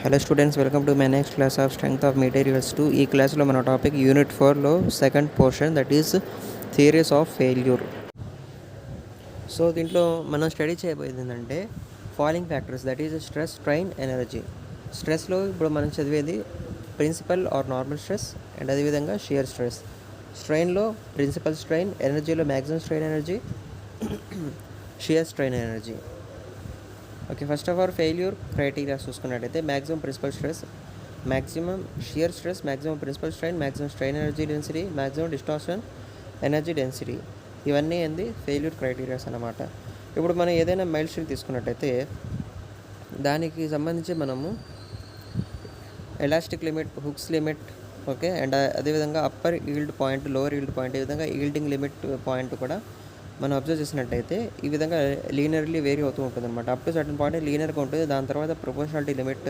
Hello students, welcome to my next class of strength of materials 2. ఈ క్లాస్లో మన topic unit 4లో second portion, that is theories of failure. So దీంట్లో మనం study చేయబోయేది ఏంటంటే following factors, that is stress, strain, energy. స్ట్రెస్లో ఇప్పుడు మనం చదివేది principal or normal stress and అదేవిధంగా షియర్ స్ట్రెస్. స్ట్రెయిన్లో ప్రిన్సిపల్ స్ట్రెయిన్, ఎనర్జీలో maximum strain energy, shear strain energy. Okay, first of all failure criteria చూసుకున్నట్టయితే maximum principal stress, maximum shear stress, maximum principal strain, maximum strain energy density, maximum distortion energy density. ఇవన్నీ ఏంది failure criterias అన్నమాట. ఇప్పుడు మనం ఏదైనా mile stone తీసుకున్నట్టయితే దానికి సంబంధించి మనము elastic limit, Hooke's limit, okay, and అదేవిధంగా upper yield point, lower yield point, ఈ విధంగా ఈల్డింగ్ లిమిట్ పాయింట్ కూడా మనం అబ్జర్వ్ చేసినట్టయితే ఈ విధంగా లీనియర్లీ వేరీ అవుతూ ఉంటుంది అనమాట. అప్ టు సర్టన్ పాయింట్ లీనియర్గా ఉంటుంది. దాని తర్వాత ప్రొపోర్షనాలిటీ లిమిట్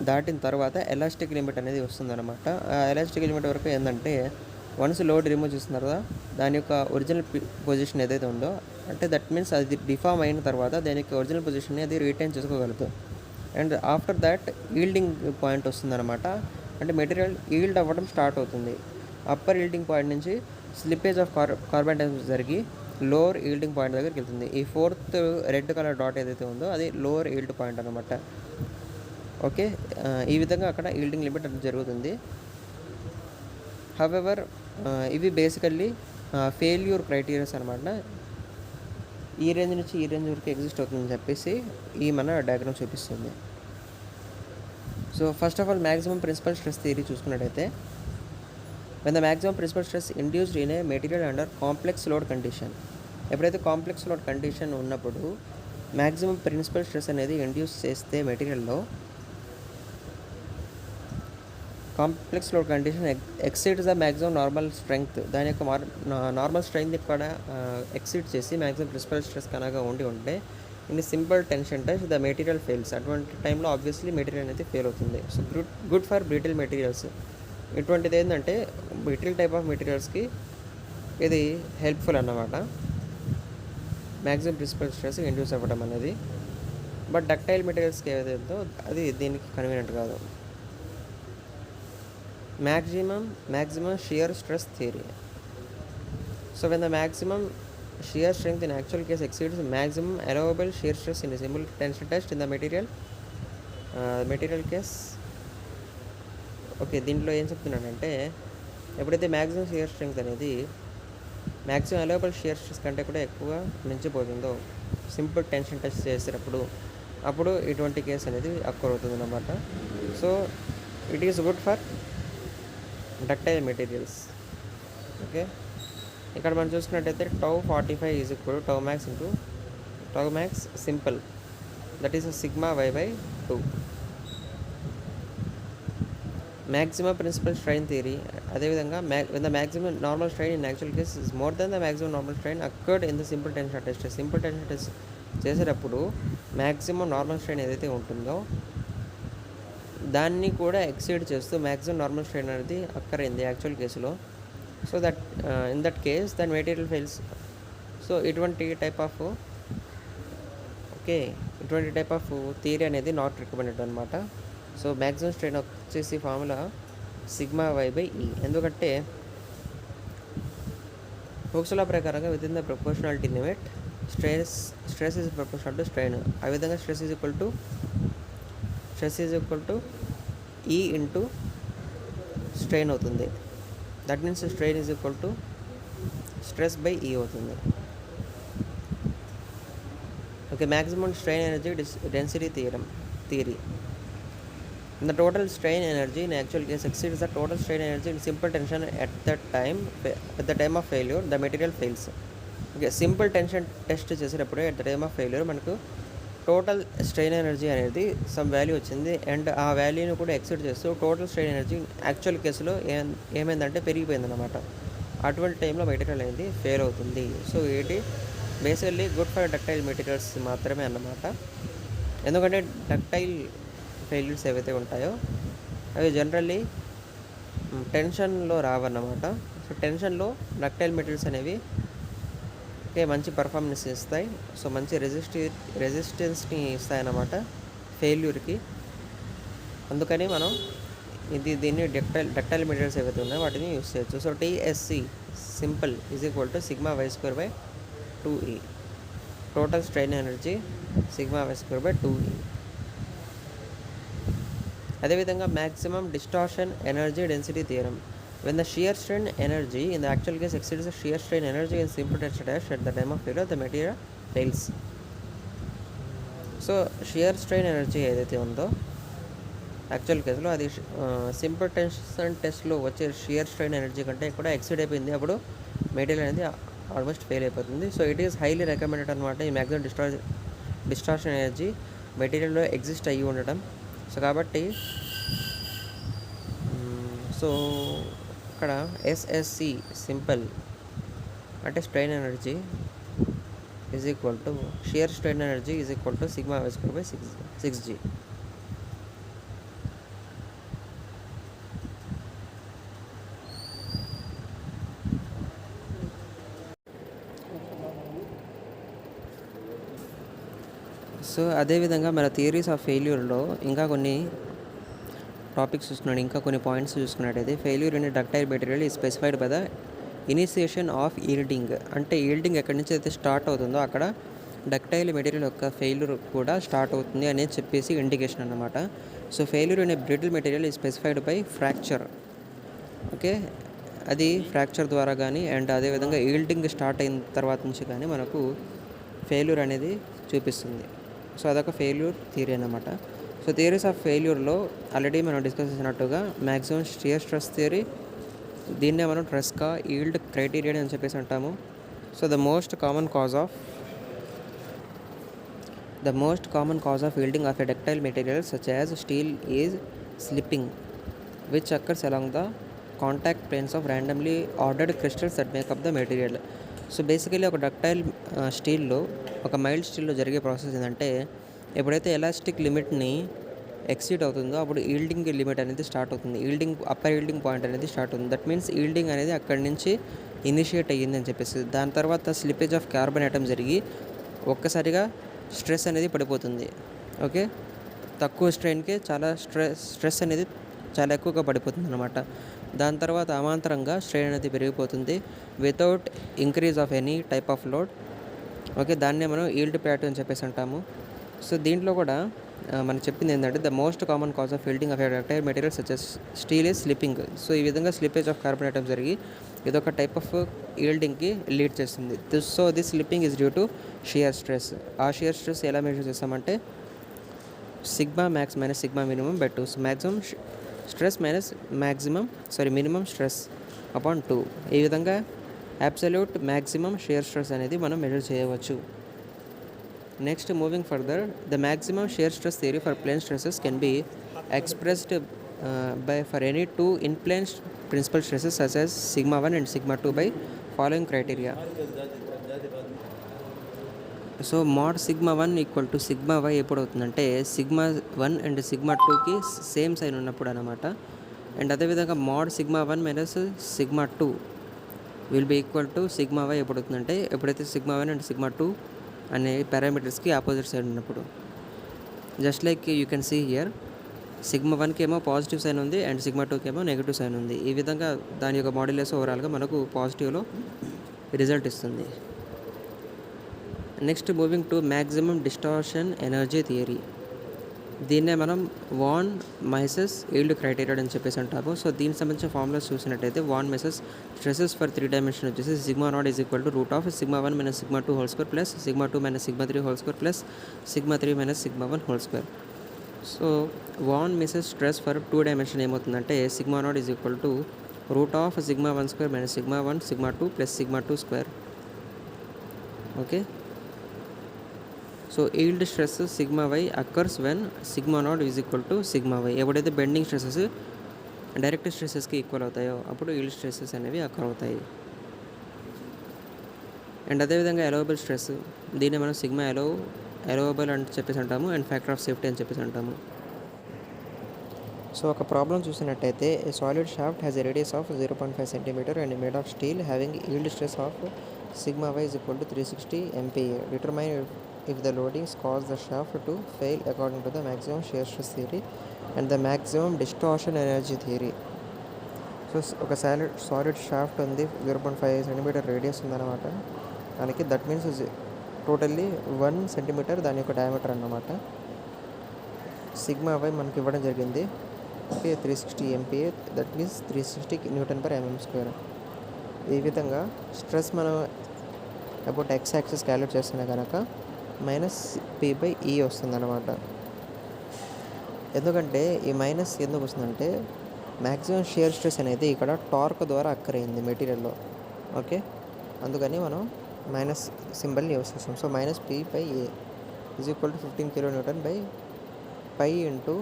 దాటిన తర్వాత ఎలాస్టిక్ లిమిట్ అనేది వస్తుందన్నమాట. ఆ ఎలాస్టిక్ లిమిట్ వరకు ఏంటంటే వన్స్ లోడ్ రిమూవ్ చేసిన తర్వాత దాని యొక్క ఒరిజినల్ పొజిషన్ ఏదైతే ఉందో, అంటే దట్ మీన్స్ అది డిఫామ్ అయిన తర్వాత దాని యొక్క ఒరిజినల్ పొజిషన్ని అది రిటైన్ చేసుకోగలుగుతుంది. And after that yielding point వస్తుందన్నమాట. అంటే మెటీరియల్ ఈల్డ్ అవ్వడం స్టార్ట్ అవుతుంది. అప్పర్ ఈల్డింగ్ పాయింట్ నుంచి స్లిప్పేజ్ ఆఫ్ కార్బన్ డైఆక్సైడ్ జరిగి లోవర్ ఈల్డింగ్ పాయింట్ దగ్గరికి వెళ్తుంది. ఈ ఫోర్త్ రెడ్ కలర్ డాట్ ఏదైతే ఉందో అది లోవర్ ఈల్డ్ పాయింట్ అనమాట. ఓకే, ఈ విధంగా అక్కడ ఈల్డింగ్ లిమిట్ అనేది జరుగుతుంది. హవెవర్ ఇవి బేసికల్లీ ఫెయిల్యూర్ క్రైటీరియాస్ అనమాట. ఈ రేంజ్ నుంచి ఈ రేంజ్ వరకు ఎగ్జిస్ట్ అవుతుందని చెప్పేసి ఈ మన డయాగ్రామ్ చూపిస్తుంది. So first of all maximum principal stress theory చూసుకున్నట్టయితే, when the maximum principal stress induced in a material under complex load condition, ఎప్పుడైతే కాంప్లెక్స్ లోడ్ కండిషన్ ఉన్నప్పుడు మ్యాక్సిమం ప్రిన్సిపల్ స్ట్రెస్ అనేది ఇండ్యూస్ చేస్తే మెటీరియల్లో complex load condition exceeds the maximum normal strength, దాని యొక్క normal strength కూడా exceed చేసి maximum principal stress కనుక ఉంటే in simple tension test the material fails. అటువంటి టైంలో ఆబ్వియస్లీ మెటీరియల్ అనేది ఫెయిల్ అవుతుంది. So good for brittle materials. ఇటువంటిది ఏంటంటే బ్రిటిల్ టైప్ ఆఫ్ మెటీరియల్స్కి ఇది హెల్ప్ఫుల్ అన్నమాట, మ్యాక్సిమం ప్రిన్సిపల్ స్ట్రెస్ ఇండ్యూస్ అవ్వడం అనేది. బట్ డక్టైల్ మెటీరియల్స్కి ఏదైతే ఉందో అది దీనికి కన్వీనియంట్ కాదు. Maximum shear stress theory. So when the maximum shear strength in actual case exceeds maximum allowable shear stress in simple tension test in the material case. Okay, దీంట్లో ఏం చెప్తున్నానంటే ఎప్పుడైతే మ్యాక్సిమం షియర్ స్ట్రెంగ్త్ అనేది maximum allowable shear stress కంటే కూడా ఎక్కువ మించిపోతుందో simple tension test చేసేటప్పుడు అప్పుడు ఇటువంటి కేసు అనేది అక్కర్ అవుతుంది అన్నమాట. So it is good for ductile materials. Okay, ఇక్కడ మనం చూసుకున్నట్టయితే τ45 is equal tau max into tau max simple, that is sigma y/2. Maximum principal strain theory అదేవిధంగా when the maximum normal strain in actual case is more than the maximum normal strain occurred in the simple tension test. Simple tension test చేసేటప్పుడు maximum normal strain ఏదైతే ఉంటుందో దాన్ని కూడా exceed చేస్తూ maximum normal strain అనేది అక్కర్ అయింది actual కేసులో. So that in that case that material fails. So ఇటువంటి టైప్ ఆఫ్ థియరీ అనేది నాట్ రికమెండెడ్ అనమాట. సో మ్యాక్సిమం స్ట్రెయిన్ వచ్చేసి ఫార్ములా సిగ్మా y/e. ఎందుకంటే హుక్స్ లా ప్రకారంగా within the proportionality limit stress is proportional to strain. ఆ విధంగా stress is equal to E into strain అవుతుంది. That means strain is equal to stress అవుతుంది. Okay, maximum strain energy density theory. The total strain energy in actual case exceeds the total strain energy in simple tension at the time of failure the material fails. Okay, simple tension test చేసేటప్పుడు at the time of failure మనకు total strain energy అనేది some value వచ్చింది and ఆ వాల్యూని కూడా exceed చేస్తూ total strain energy actual కేసులో ఏమైందంటే పెరిగిపోయిందన్నమాట. అటువంటి టైంలో మెటీరియల్ అనేది ఫెయిల్ అవుతుంది. సో ఇది basically good for ductile materials మాత్రమే అన్నమాట. ఎందుకంటే డక్టైల్ ఫెయిల్యూర్స్ ఏవైతే ఉంటాయో అవి జనరల్లీ టెన్షన్లో రావన్నమాట. సో టెన్షన్లో డక్టైల్ మెటీరియల్స్ అనేవి మంచి పర్ఫార్మెన్స్ ఇస్తాయి. సో మంచి రెసిస్టెన్స్ని ఇస్తాయి అన్నమాట ఫెయిల్యూర్కి. అందుకని మనం దీన్ని డక్టైల్ మెటీరియల్స్ ఏవైతే ఉన్నాయో వాటిని యూస్ చేయొచ్చు. So TSC simple is equal to sigma y square by 2E. Total strain energy sigma y square by 2E. అదేవిధంగా maximum distortion energy density theorem. When the shear strain energy in the actual case exceeds the shear strain energy in simple tensile dash at the time of failure, the material fails. So shear strain energy ఏదైతే ఉందో actual కేసులో అది simple tension టెస్ట్లో వచ్చే shear strain energy కంటే కూడా exceed అయిపోయింది, అప్పుడు మెటీరియల్ అనేది ఆల్మోస్ట్ ఫెయిల్ అయిపోతుంది. So it is highly recommended అనమాట ఈ మ్యాక్సిమం డిస్టార్షన్ ఎనర్జీ మెటీరియల్లో ఎగ్జిస్ట్ అయ్యి ఉండటం. సో కాబట్టి సో ఇక్కడ ఎస్ఎస్సి సింపుల్ అంటే strain energy is equal to shear strain energy is equal to sigma y square by 6G. So అదేవిధంగా మన థియరీస్ ఆఫ్ ఫెయిల్యూర్లో ఇంకా కొన్ని టాపిక్స్ చూసుకున్నాడు, ఇంకా కొన్ని పాయింట్స్ చూసుకున్నట్టయితే ఫెయిల్యూర్ ఇన్ డక్టైల్ మెటీరియల్ ఈ specified by the initiation of yielding. అంటే ఈల్డింగ్ ఎక్కడి నుంచి అయితే స్టార్ట్ అవుతుందో అక్కడ డక్టైల్ మెటీరియల్ యొక్క ఫెయిల్యూర్ కూడా స్టార్ట్ అవుతుంది అనేది చెప్పేసి ఇండికేషన్ అన్నమాట. So failure in brittle material ఈ స్పెసిఫైడ్ బై ఫ్రాక్చర్. ఓకే, అది ఫ్రాక్చర్ ద్వారా కానీ అండ్ అదేవిధంగా ఈల్డింగ్ స్టార్ట్ అయిన తర్వాత నుంచి కానీ మనకు ఫెయిల్యూర్ అనేది చూపిస్తుంది. సో అదొక ఫెయిల్యూర్ థియరీ అన్నమాట. సో థియరీస్ ఆఫ్ ఫెయిల్యూర్లో ఆల్రెడీ మనం డిస్కస్ చేసినట్టుగా మ్యాక్సిమం షియర్ స్ట్రెస్ థియరీ, దీన్నే మనం ట్రెస్కా ఈల్డ్ క్రైటీరియా అని చెప్పేసి అంటాము. So the most common cause of yielding of a ductile material such as steel is slipping which occurs along the contact planes of randomly ordered crystals that make up the material. So basically ఒక ductile స్టీల్లో, ఒక mild స్టీల్లో జరిగే process ఏంటంటే ఎప్పుడైతే elastic లిమిట్ని exceed అవుతుందో అప్పుడు yielding limit అనేది start అవుతుంది, అప్పర్ ఈల్డింగ్ పాయింట్ అనేది స్టార్ట్ అవుతుంది. దట్ మీన్స్ ఈల్డింగ్ అనేది అక్కడి నుంచి ఇనిషియేట్ అయ్యింది అని చెప్పేసి. దాని తర్వాత స్లిపేజ్ ఆఫ్ కార్బన్ ఐటమ్ జరిగి ఒక్కసారిగా స్ట్రెస్ అనేది పడిపోతుంది. ఓకే, తక్కువ స్ట్రెయిన్కి చాలా స్ట్రెస్ అనేది చాలా ఎక్కువగా పడిపోతుంది అనమాట. దాని తర్వాత అమాంతరంగా స్ట్రెయిన్ అనేది పెరిగిపోతుంది without increase of any type of load. Okay, దాన్నే మనం ఈల్డ్ ప్లాటూ అని చెప్పేసి అంటాము. సో దీంట్లో కూడా మనకు చెప్పింది ఏంటంటే the most common cause of yielding of ductile material such as steel is slipping. So ఈ విధంగా స్లిపేజ్ ఆఫ్ కార్బన్ ఐటమ్ జరిగి ఇదొక టైప్ ఆఫ్ ఈల్డింగ్కి లీడ్ చేస్తుంది. So this slipping is due to shear stress. ఆ షియర్ స్ట్రెస్ ఎలా measure చేస్తామంటే sigma max minus sigma minimum by 2. So maximum stress minus minimum stress upon 2. ఈ విధంగా absolute maximum shear stress అనేది మనం measure చేయవచ్చు. Next, moving further, the maximum shear stress theory for plane stresses can be expressed for any two in plane principal stresses such as sigma 1 and sigma 2 by following criteria. So mod sigma 1 equal to sigma y ఎప్పుడు అవుతుందంటే sigma 1 and sigma 2కి same sign ఉన్నప్పుడు అనమాట. And అదేవిధంగా mod sigma 1 minus sigma 2 will be equal to sigma y ఎప్పుడు అవుతుందంటే ఎప్పుడైతే sigma 1 and sigma 2 అనే పారామీటర్స్కి ఆపోజిట్ సైడ్ ఉన్నప్పుడు. Just like you can see here, sigma 1కి ఏమో పాజిటివ్ సైన్ ఉంది అండ్ సిగ్మా 2కి ఏమో నెగిటివ్ సైన్ ఉంది. ఈ విధంగా దాని యొక్క మాడ్యులస్ ఓవరాల్గా మనకు పాజిటివ్లో రిజల్ట్ ఇస్తుంది. Next, moving to maximum distortion energy theory. దీన్నే మనం వాన్ మైసెస్ ఈల్డ్ క్రైటీరియా అని చెప్పేసి అంటాము. సో దీనికి సంబంధించిన ఫార్ములాస్ చూసినట్టయితే von Mises stresses for 3 dimension వచ్చేసి sigma naught is equal to root of sigma 1 minus sigma 2 whole square plus sigma 2 minus sigma 3 whole square plus sigma 3 minus sigma 1 whole square. So von Mises stress for 2 dimension ఏమవుతుందంటే sigma naught is equal to root of sigma 1 square minus sigma 1 sigma 2 plus sigma 2 square. Okay, so yield stress sigma why occurs when sigma naught is equal to sigma why. ఎప్పుడైతే bending stresses direct స్ట్రెసెస్కి equal అవుతాయో అప్పుడు yield stresses అనేవి అక్కర్ అవుతాయి. And అదేవిధంగా allowable stress, దీన్ని మనం sigma allowable అని చెప్పేసి అంటాము అండ్ ఫ్యాక్టర్ ఆఫ్ సేఫ్టీ అని చెప్పేసి అంటాము. సో ఒక ప్రాబ్లం చూసినట్టయితే a solid shaft has a radius of 0.5 centimetre and made of steel having yield stress of sigma y is equal to 360 MPa. Determine if the loadings cause the shaft to fail according to the maximum shear stress theory. And the maximum distortion energy theory. So ఒక solid shaft ఉంది, 0.5 centimetre radius ఉందన్నమాట దానికి. That means totally 1 centimetre దాని యొక్క diameter అన్నమాట. Sigma why మనకి ఇవ్వడం జరిగింది. Okay, 360 MPa, that means 360 Nm². ఈ విధంగా స్ట్రెస్ మనం అబౌట్ ఎక్స్ యాక్సిస్ క్యాలిక్యులేట్ చేస్తున్నా కనుక -P/E వస్తుందన్నమాట. ఎందుకంటే ఈ మైనస్ ఎందుకు వస్తుందంటే మ్యాక్సిమం షియర్ స్ట్రెస్ అనేది ఇక్కడ టార్క్ ద్వారా అక్కరైంది మెటీరియల్లో. ఓకే, అందుకని మనం మైనస్ సింబల్ని యూస్ చేస్తాం. So -P/A is equal to 15 kN/π into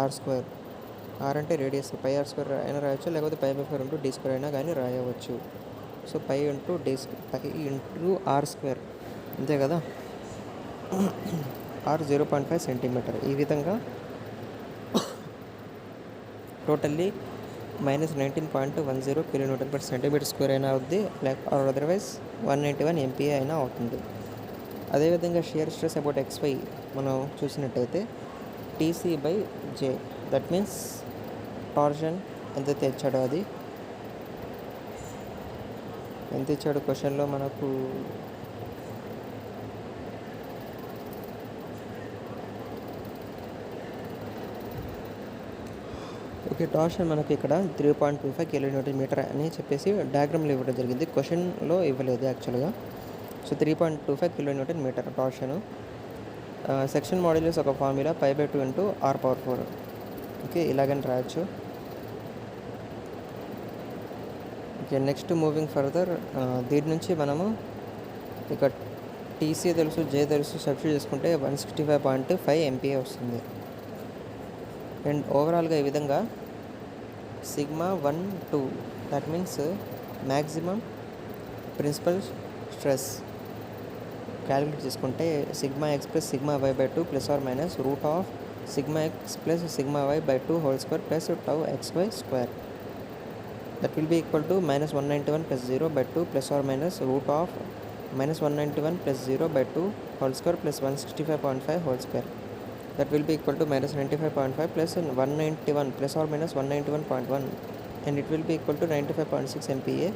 r². r అంటే రేడియస్, πr² అయినా రాయొచ్చు, లేకపోతే π/4 d² అయినా కానీ రాయవచ్చు. సో π ఇంటూ r², అంతే కదా. r 0.5 centimetre. ఈ విధంగా టోటల్లీ -19.10 kN/cm² అయినా అవుద్ది, ఆర్ అదర్వైజ్ 191 MPa అయినా అవుతుంది. అదేవిధంగా షియర్ స్ట్రెస్ అబౌట్ XY మనం చూసినట్టయితే TC/J, దట్ మీన్స్ టార్షన్ ఎంతైతే ఇచ్చాడో అది ఎంత ఇచ్చాడు క్వశ్చన్లో మనకు. ఓకే, టార్షన్ మనకి ఇక్కడ 3.25 kN/m అని చెప్పేసి డయాగ్రామ్లో ఇవ్వడం జరిగింది, క్వశ్చన్లో ఇవ్వలేదు యాక్చువల్గా. So 3.25 kN/m టార్షను. సెక్షన్ మాడ్యులస్ ఒక ఫార్ములా π/2 ఇంటూ r⁴. ఓకే, ఇలాగని రాయొచ్చు. ఓకే, నెక్స్ట్ మూవింగ్ ఫర్దర్, దీని నుంచి మనము ఇక టీసీ తెలుసు, జే తెలుసు, సబ్స్టిట్యూట్ చేసుకుంటే 165.5 MPa వస్తుంది. అండ్ ఓవరాల్గా ఈ విధంగా σ1 2, that means maximum principal stress calculate చేసుకుంటే σx plus σy/2 plus or minus √of σx plus σy/2 whole square plus τxy². That will be equal to -191 plus 0/2 plus or minus √of -191 plus 0/2 whole square plus 165.5 whole square. That will be equal to -95.5 plus 191 plus or minus 191.1, and it will be equal to 95.6 MPa,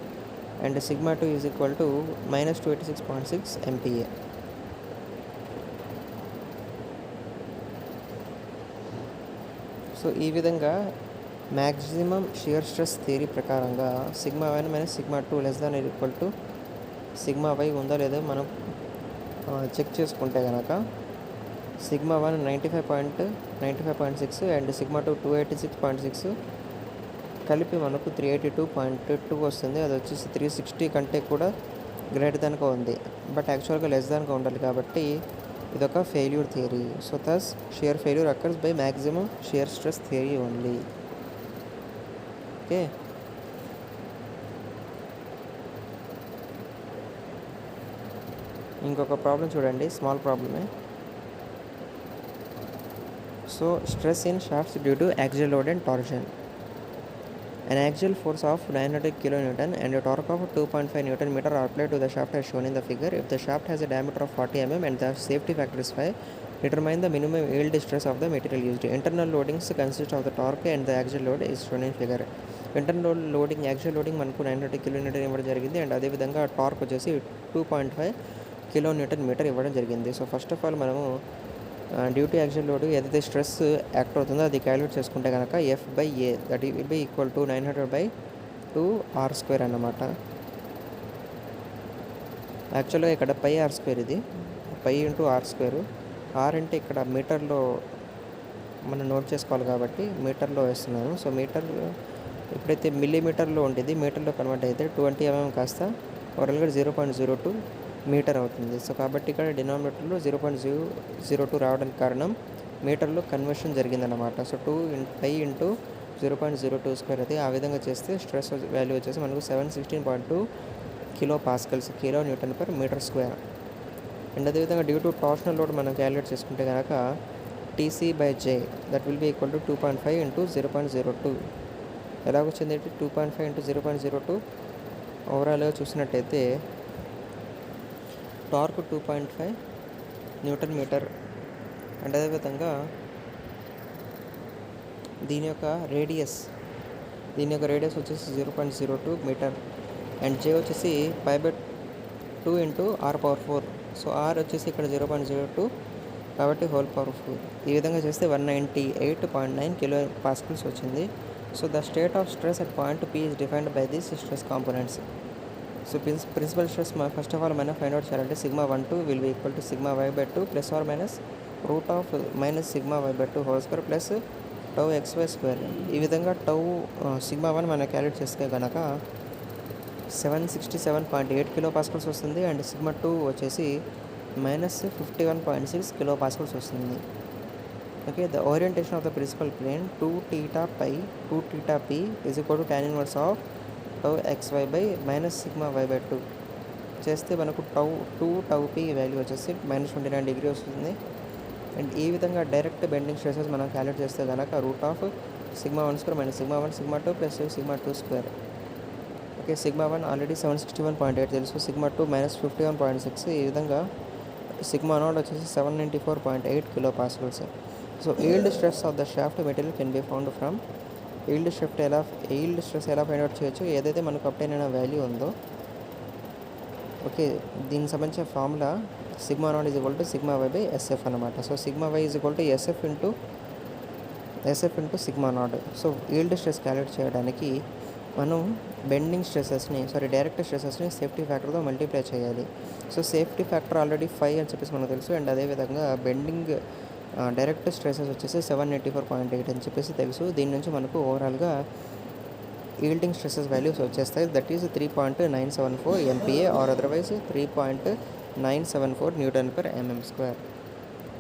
and σ2 is equal to -286.6 MPa. So ఈ విధంగా maximum shear stress theory ప్రకారంగా σ1 - σ2 less than is equal to σy ఉందా లేదా మనం check చేసుకుంటే కనుక σ1 95.6 and σ2 286.6 కలిపి మనకు 382.2 వస్తుంది. అది వచ్చేసి 360 కంటే కూడా గ్రేటర్ దానిగా ఉంది, బట్ యాక్చువల్గా లెస్ దానిగా ఉండాలి కాబట్టి ఇదొక failure theory. So thus shear failure occurs by maximum shear stress theory only. Okay, ఇంకొక ప్రాబ్లం చూడండి, స్మాల్ ప్రాబ్లమే. So stress in shafts due to axial load and torsion. An axial force of 900 kN and a torque of 2.5 Nm are applied to the shaft as shown in the figure. If the shaft has a diameter of 40 mm and the safety factor is 5, determine the minimum yield stress of the material used. Internal loadings consist of the torque and the axial load is shown in figure. Internal loading, actual loading మనకు 900 kN ఇవ్వడం జరిగింది, and అదేవిధంగా torque వచ్చేసి 2.5 kN ఇవ్వడం జరిగింది. So first of all మనము due to actual load ఏదైతే stress act అవుతుందో అది క్యాలిక్యులేట్ చేసుకుంటే కనుక F/A that will be equal to 900/2 r² అన్నమాట. యాక్చువల్గా ఇక్కడ πr², ఇది π ఇంటూ r². r అంటే ఇక్కడ మీటర్లో మనం నోట్ చేసుకోవాలి కాబట్టి మీటర్లో వేస్తున్నాను. సో మీటర్ ఎప్పుడైతే మిల్లీమీటర్లో ఉంటుంది, మీటర్లో కన్వర్ట్ అయితే 20 mm కాస్త ఓవరాల్గా 0.02 మీటర్ అవుతుంది. సో కాబట్టి ఇక్కడ డినామినేటర్లో 0.002 రావడానికి కారణం మీటర్లో కన్వర్షన్ జరిగిందన్నమాట. So π into 0.02². అది ఆ విధంగా చేస్తే స్ట్రెస్ వాల్యూ వచ్చేసి మనకు 716.2 kPa kN/m². అండ్ అదేవిధంగా డ్యూ టు టార్షనల్ లోడ్ మనం క్యాలిక్యులేట్ చేసుకుంటే కనుక TC/J that will be equal to 2.5 into 0.02. ఎలాగొచ్చింది 2.5 ఇంటూ 0.02? ఓవరాల్గా చూసినట్టయితే టార్క్ 2.5 Nm, అండ్ అదేవిధంగా 2.5 ఇంటూ 0.02 అంటే 2.5 ఇంటూ 0.02 అంటే 2.5 Nm. అండ్ అదేవిధంగా 2.5 ఇంటూ 0.02 అంటే 2.5 Nm². అండ్ అదేవిధంగా 2.5 ఇంటూ 0.02 అంటే 2.5 Nm². అండ్ అదేవిధంగా 2.5 ఇంటూ 0.02 అంటే 2.5 Nm². దీని యొక్క రేడియస్ వచ్చేసి 0.02 మీటర్ అండ్ జే వచ్చేసి 5/2 ఇంటూ r⁴. సో ఆర్ వచ్చేసి ఇక్కడ 0.02 కాబట్టి హోల్ పవర్ 4. ఈ విధంగా చేస్తే 198.9 కిలో పాస్కల్స్ వచ్చింది. So the state of stress at point P is defined by these stress components. So principal stress first of all మనం find out చేయాలంటే σ12 will be equal to σy/2 plus or minus root of minus σy/2 whole square plus τxy². ఈ విధంగా σ1 మనం calculate చేస్తే కనుక 767.8 kilo pascals వస్తుంది and σ2 వచ్చేసి -51.6 kilo pascals వస్తుంది. Okay, the orientation of the principal plane 2θ is equal to tan inverse of τxy/-σy/2 చేస్తే మనకు τp వాల్యూ వచ్చేసి -29 డిగ్రీ వస్తుంది. అండ్ ఈ విధంగా డైరెక్ట్ బెండింగ్ స్ట్రెసెస్ మనం క్యాలిక్యులేట్ చేస్తే కనుక root of σ12 minus σ1 σ2 plus σ2². Okay, σ1 already 761.8 తెలుసు, σ2 -51.6. ఈ విధంగా σ0 వచ్చేసి 794.8 kilo pascals. So yield stress of the shaft material can be found from yield stress ఎలా ఫైండ్ అవుట్ చేయొచ్చు, ఏదైతే మనకు అప్టైన్ అయిన వాల్యూ ఉందో. ఓకే, దీనికి సంబంధించిన formula σ0 is equal to σy/SF అనమాట. So σy is equal to SF into σ0. So yield stress calculate చేయడానికి మనం డైరెక్ట్ స్ట్రెసెస్ని సేఫ్టీ ఫ్యాక్టర్తో మల్టిప్లై చేయాలి. సో సేఫ్టీ ఫ్యాక్టర్ ఆల్రెడీ 5 అని చెప్పేసి మనకు తెలుసు. అండ్ అదేవిధంగా బెండింగ్ డైరెక్ట్ స్ట్రెసెస్ వచ్చేసి 784.8 అని చెప్పేసి తెలుసు. దీని నుంచి మనకు ఓవరాల్గా ఈల్డింగ్ స్ట్రెసెస్ వాల్యూస్ వచ్చేస్తాయి. That is 3.974 MPa or otherwise 3.974 Nm².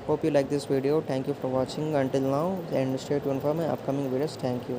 Hope you like this video. Thank you for watching until now and stay tuned for my upcoming videos. Thank you.